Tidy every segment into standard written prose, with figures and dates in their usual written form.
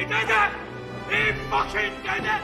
did it! He fucking did it!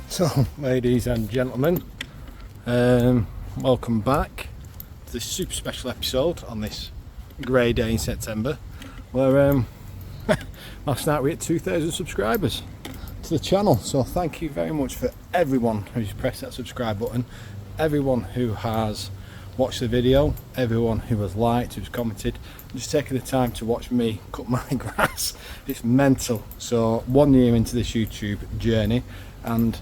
So, ladies and gentlemen, welcome back to this super special episode on this grey day in September, where last night we hit 2,000 subscribers to the channel. So thank you very much for everyone who's pressed that subscribe button, everyone who has watched the video, everyone who has liked, who's commented, just taking the time to watch me cut my grass. It's mental. So 1 year into this YouTube journey, and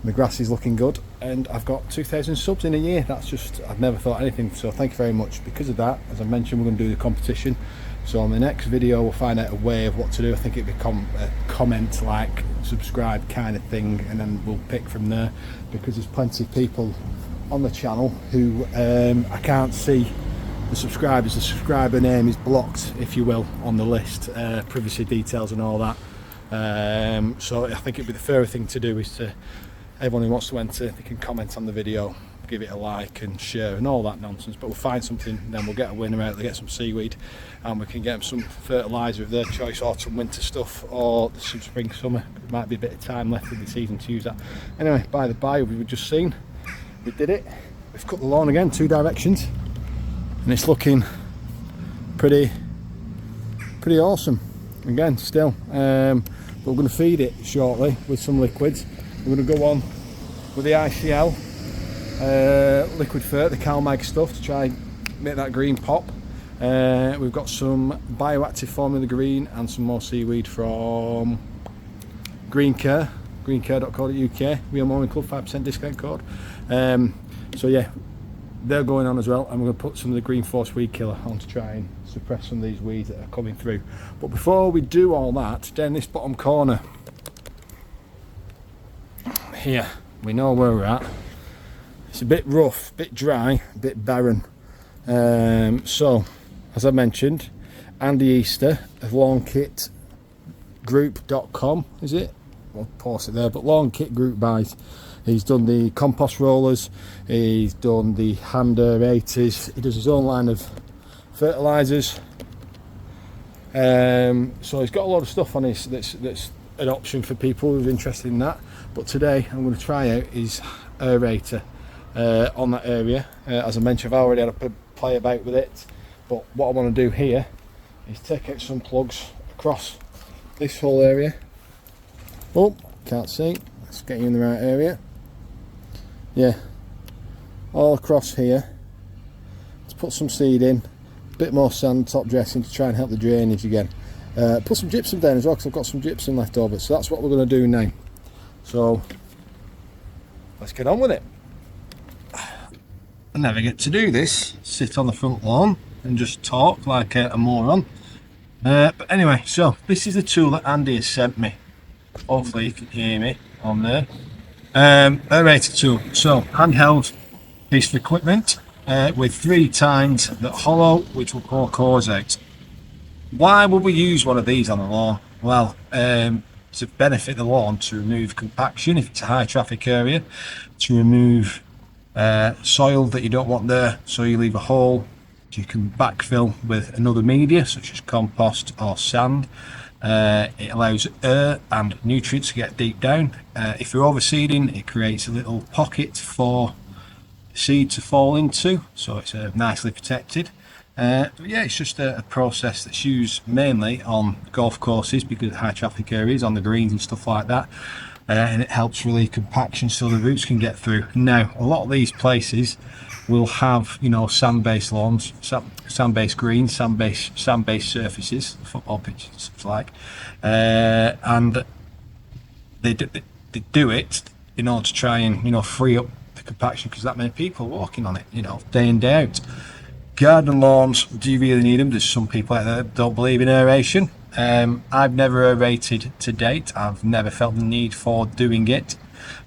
the grass is looking good, and I've got 2,000 subs in a year. That's just, I've never thought anything. So thank you very much. Because of that, as I mentioned, we're going to do the competition. So on the next video we'll find out a way of what to do. I think it'll become a comment, like, subscribe kind of thing, and then we'll pick from there, because there's plenty of people on the channel who I can't see the subscribers. The subscriber name is blocked, if you will, on the list, privacy details and all that. So I think it'd be the fairer thing to do is to, everyone who wants to enter, they can comment on the video, give it a like and share and all that nonsense. But we'll find something, then we'll get a winner out, they get some seaweed, and we can get them some fertiliser of their choice, autumn winter stuff, or some spring summer. There might be a bit of time left in the season to use that. Anyway, by the by, we've just seen, we did it. We've cut the lawn again, 2 directions, and it's looking pretty awesome again still. But we're going to feed it shortly with some liquids. We're going to go on with the ICL liquid fert, the CalMag stuff, to try and make that green pop. We've got some bioactive formula green and some more seaweed from Green Care, greencare.co.uk. We are Morning Club, 5% discount code. So yeah, they're going on as well, and we're going to put some of the Green Force weed killer on to try and suppress some of these weeds that are coming through. But before we do all that, down this bottom corner here, we know where we're at. It's a bit rough, a bit dry, a bit barren. So as I mentioned, Andy Easter of lawnkitgroup.com, is it? I'll pause it there, but Lawn Kit Group buys. He's done the compost rollers, he's done the hand aerators, he does his own line of fertilisers. So he's got a lot of stuff on his that's an option for people who are interested in that. But today I'm going to try out his aerator on that area. As I mentioned, I've already had a play about with it, but what I want to do here is take out some plugs across this whole area. Oh, can't see, let's get you in the right area. Yeah, all across here. Let's put some seed in, a bit more sand, top dressing to try and help the drainage again. Put some gypsum down as well, because I've got some gypsum left over, so that's what we're going to do now. So let's get on with it. I never get to do this, sit on the front lawn and just talk like a moron. But anyway, so this is the tool that Andy has sent me. Hopefully you can hear me on there. Aerator tool, so handheld piece of equipment with 3 tines that hollow, which will pour cores out. Why would we use one of these on the lawn? Well, to benefit the lawn, to remove compaction if it's a high traffic area, to remove soil that you don't want there, so you leave a hole. You can backfill with another media such as compost or sand. It allows air and nutrients to get deep down. If you're overseeding, it creates a little pocket for seed to fall into, so it's nicely protected. But yeah, it's just a process that's used mainly on golf courses because of high traffic areas, on the greens and stuff like that. And it helps relieve compaction so the roots can get through. Now, a lot of these places will have, you know, sand-based lawns, sand-based greens, sand-based surfaces, football pitches, such like, and they do it in order to try and, you know, free up the compaction, because that many people walking on it, you know, day in, day out. Garden lawns, do you really need them? There's some people out there that don't believe in aeration. I've never aerated to date. I've never felt the need for doing it.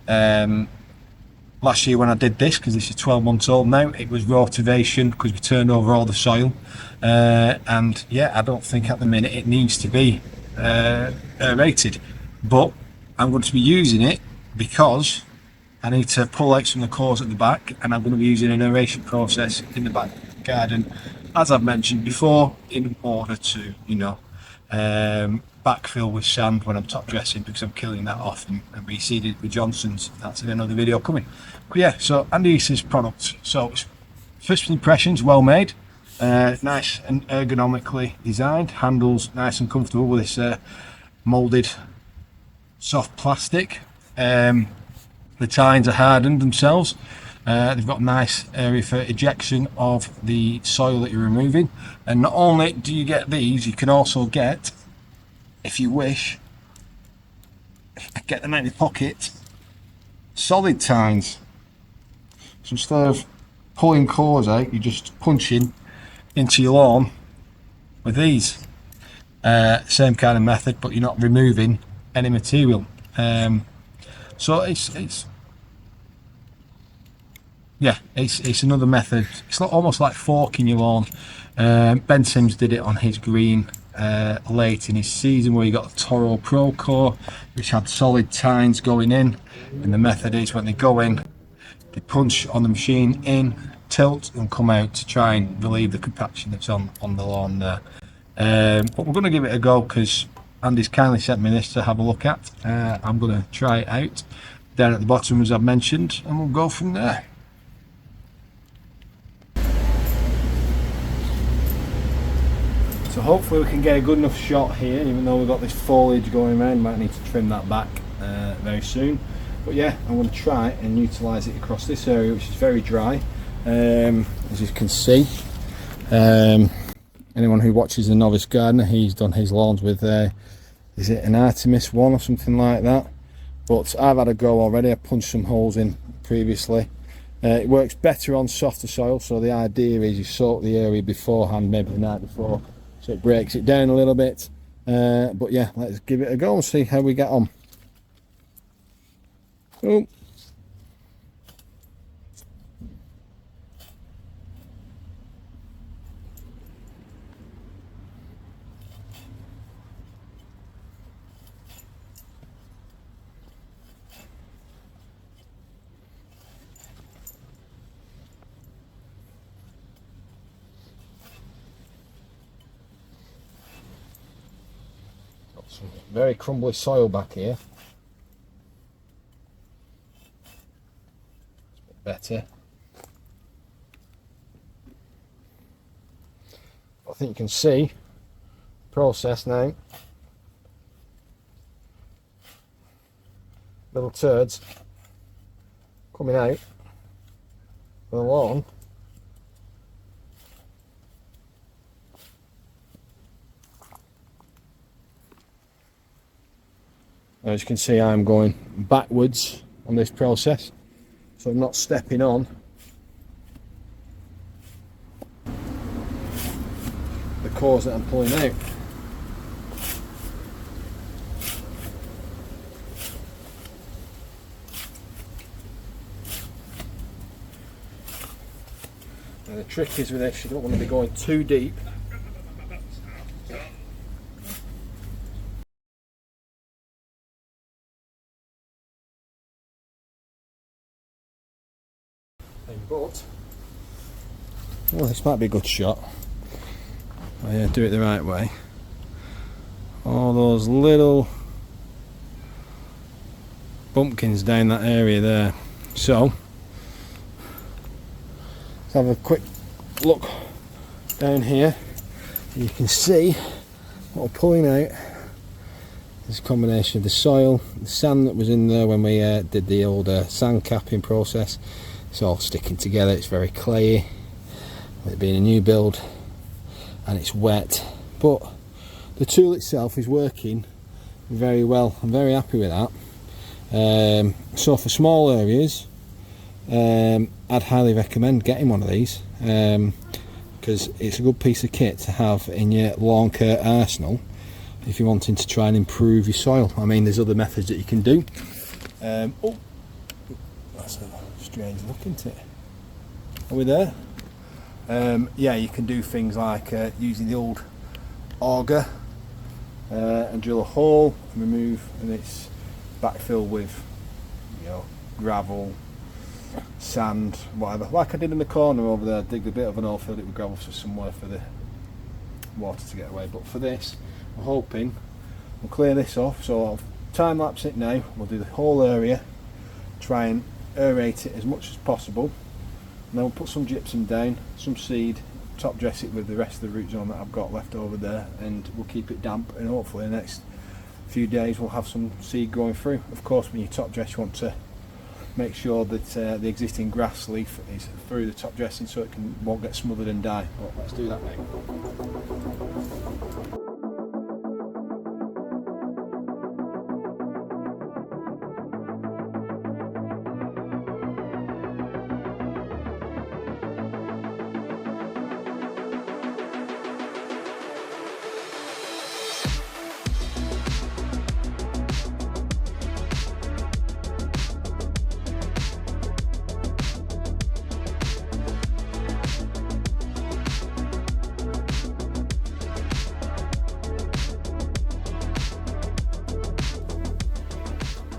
Last year when I did this, because this is 12 months old now, it was rotivation because we turned over all the soil, and yeah, I don't think at the minute it needs to be aerated, but I'm going to be using it because I need to pull out some of the cores at the back, and I'm going to be using an aeration process in the back garden, as I've mentioned before, in order to, you know, backfill with sand when I'm top dressing, because I'm killing that off and reseeded it with Johnson's. That's in another video coming. But yeah, so Andy's product. So first impressions, well made, nice and ergonomically designed, handles nice and comfortable with this moulded soft plastic. The tines are hardened themselves. They've got a nice area for ejection of the soil that you're removing, and not only do you get these, you can also get, if you wish, get them out of your pocket, solid tines. So instead of pulling cores out, you're just punching into your lawn with these. Same kind of method, but you're not removing any material. So it's another method. It's almost like forking your lawn. Ben Sims did it on his green late in his season, where you got the Toro Pro Core, which had solid tines going in, and the method is when they go in, they punch on the machine in, tilt and come out to try and relieve the compaction that's on the lawn there. But we're going to give it a go because Andy's kindly sent me this to have a look at. I'm going to try it out down at the bottom, as I've mentioned, and we'll go from there. So hopefully we can get a good enough shot here, even though we've got this foliage going around. Might need to trim that back very soon. But yeah, I'm going to try and utilise it across this area, which is very dry, as you can see. Anyone who watches The Novice Gardener, he's done his lawns with, is it an Artemis 1 or something like that? But I've had a go already. I punched some holes in previously. It works better on softer soil, so the idea is you soak the area beforehand, maybe the night before, so it breaks it down a little bit. But yeah, let's give it a go and see how we get on. Oh. Got some very crumbly soil back here. Better. I think you can see the process now. Little turds coming out of the lawn. As you can see, I'm going backwards on this process. So I'm not stepping on the cores that I'm pulling out. And the trick is with this, you don't want to be going too deep. But, well, this might be a good shot. Oh, yeah, do it the right way. All those little bumpkins down that area there. So, let's have a quick look down here. You can see what we're pulling out is a combination of the soil, the sand that was in there when we did the old sand capping process, It's all sticking together, it's very clayey, with it being a new build, and it's wet, but the tool itself is working very well. I'm very happy with that. So for small areas, I'd highly recommend getting one of these, because it's a good piece of kit to have in your lawn care arsenal if you're wanting to try and improve your soil. I mean, there's other methods that you can do. Oh, that's a strange look, isn't it? Are we there? Yeah, you can do things like using the old auger and drill a hole and remove, and it's backfilled with, you know, gravel, sand, whatever, like I did in the corner over there. I digged a bit of an hole, filled it with gravel, so somewhere for the water to get away. But for this, I'm hoping we'll clear this off, so I'll time lapse it now. We'll do the whole area, try and aerate it as much as possible, and then we'll put some gypsum down, some seed, top dress it with the rest of the root zone that I've got left over there, and we'll keep it damp, and hopefully in the next few days we'll have some seed growing through. Of course, when you top dress, you want to make sure that the existing grass leaf is through the top dressing, so it won't get smothered and die. But let's do that now.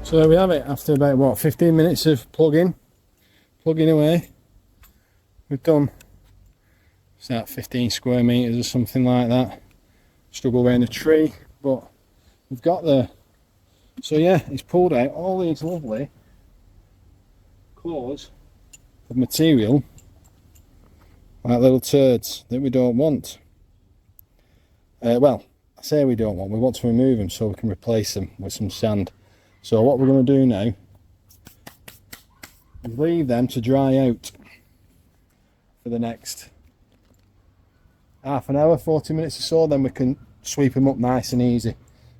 So there we have it. After about, what, 15 minutes of plugging away, we've done, it's about 15 square meters or something like that. Struggle around the tree, but we've got there. So yeah, it's pulled out all these lovely cores of material, like little turds that we don't want. Well, I say we don't want, we want to remove them so we can replace them with some sand. So what we're going to do now is leave them to dry out for the next half an hour, 40 minutes or so, then we can sweep them up nice and easy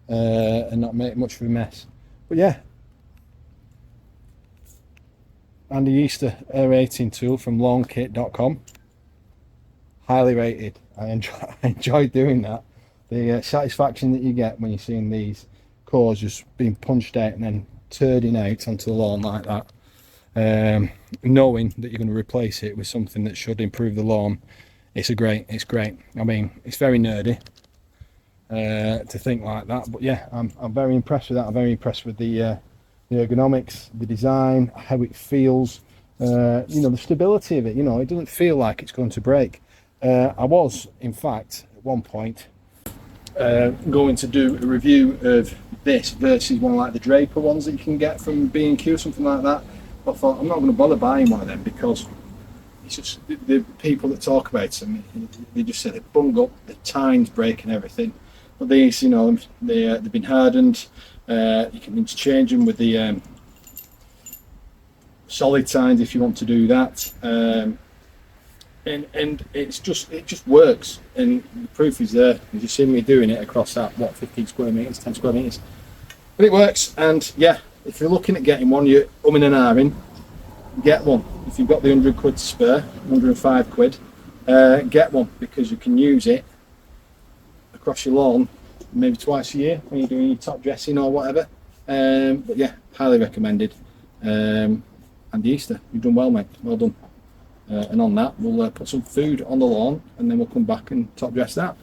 and not make much of a mess. But yeah, Andy Easter aerating tool from lawnkit.com, highly rated. I enjoy doing that. The satisfaction that you get when you're seeing these cores just being punched out and then turding out onto the lawn like that, knowing that you're going to replace it with something that should improve the lawn, it's great. I mean, it's very nerdy to think like that, but yeah, I'm very impressed with that. I'm very impressed with the ergonomics, the design, how it feels, you know, the stability of it. You know, it doesn't feel like it's going to break. I was, in fact, at one point going to do a review of this versus one like the Draper ones that you can get from B&Q, something like that. But I thought, I'm not going to bother buying one of them, because it's just the people that talk about them, they just say they bung up, the tines break and everything. But these, you know, they've been hardened. You can interchange them with the solid tines if you want to do that. And it just works, and the proof is there. You just see me doing it across that, what, 15 square meters, 10 square meters, but it works. And yeah, if you're looking at getting one, you're umming and ahhing, get one. If you've got the 100 quid to spare, 105 quid, get one, because you can use it across your lawn maybe twice a year when you're doing your top dressing or whatever. But yeah, highly recommended. And Easter, you've done well, mate, well done. And on that, we'll put some food on the lawn, and then we'll come back and top dress that.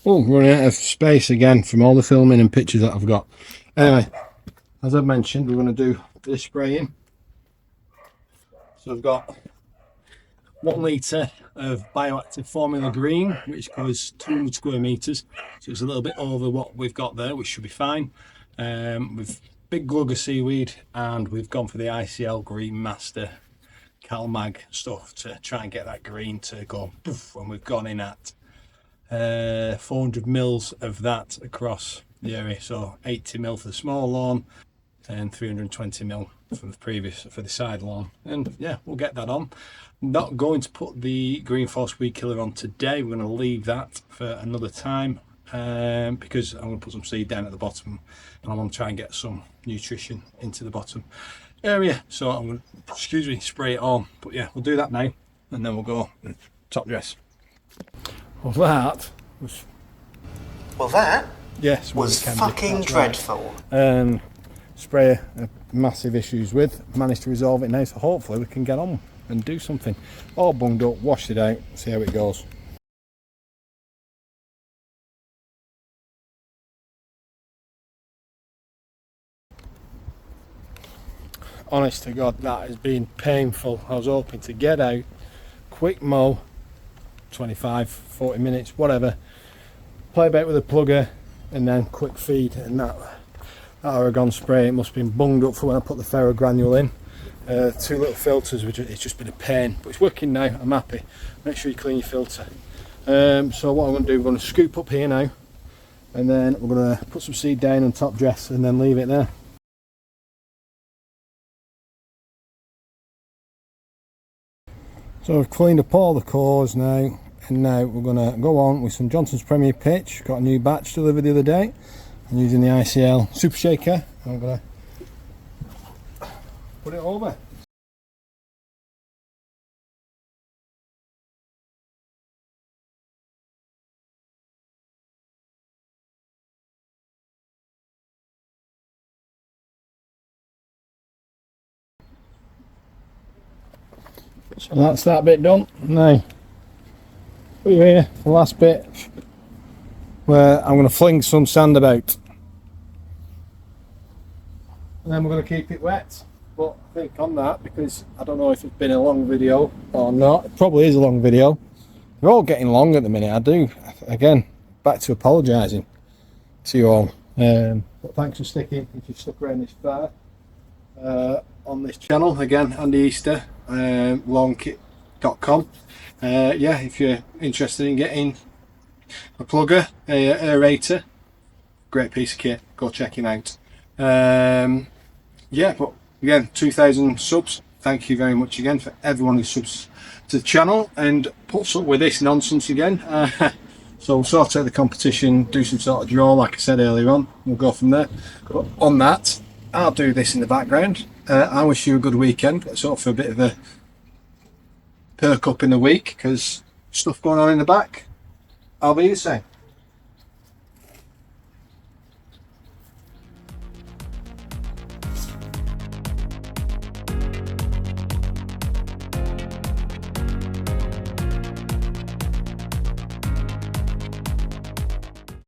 Oh, running out of space again from all the filming and pictures that I've got. Anyway, as I've mentioned, we're going to do this spraying. So I've got 1 litre of bioactive formula green, which covers 200 square meters, so it's a little bit over what we've got there, which should be fine. With big glug of seaweed, and we've gone for the ICL Green Master CalMag stuff to try and get that green to go poof, and we've gone in at 400 mils of that across the area, so 80 mil for the small lawn and 320 mil for the side lawn, and yeah, we'll get that on. Not going to put the green force weed killer on today. We're going to leave that for another time, because I'm going to put some seed down at the bottom, and I want to try and get some nutrition into the bottom area. So I'm going to, spray it on. But yeah, we'll do that now, and then we'll go top dress. Well, that was. Well, that. Yes, was fucking dreadful. Right. Sprayer massive issues with. Managed to resolve it now, so hopefully we can get on and do something. All bunged up, washed it out, see how it goes. Honest to God, that has been painful. I was hoping to get out, quick mow, 25-40 minutes, whatever, play about with the plugger, and then quick feed. And that Aragon spray, it must have been bunged up for when I put the ferrogranule in. 2 little filters, it's just been a pain, but it's working now. I'm happy. Make sure you clean your filter. So what I'm going to do, we're going to scoop up here now, and then we're going to put some seed down and top dress, and then leave it there. So I've cleaned up all the cores now, and now we're going to go on with some Johnson's Premier Pitch. Got a new batch delivered the other day. I'm using the ICL Super Shaker. I'm going to put it over. So that's that bit done. Now, put you here, the last bit, where I'm going to fling some sand about. And then we're going to keep it wet. But I think on that, because I don't know if it's been a long video or not, it probably is a long video. They're all getting long at the minute. I do, again, back to apologising to you all. But thanks for sticking, if you've stuck around this far. On this channel, again, Andy Easter, lawnkit.com. Yeah, if you're interested in getting a plugger, aerator, great piece of kit, go check him out. Yeah, but again, 2,000 subs. Thank you very much again for everyone who subs to the channel and puts up with this nonsense again. So we'll sort out the competition, do some sort of draw like I said earlier on. We'll go from there. But on that, I'll do this in the background. I wish you a good weekend. Let's hope for a bit of a perk up in the week, because stuff going on in the back. I'll be the same.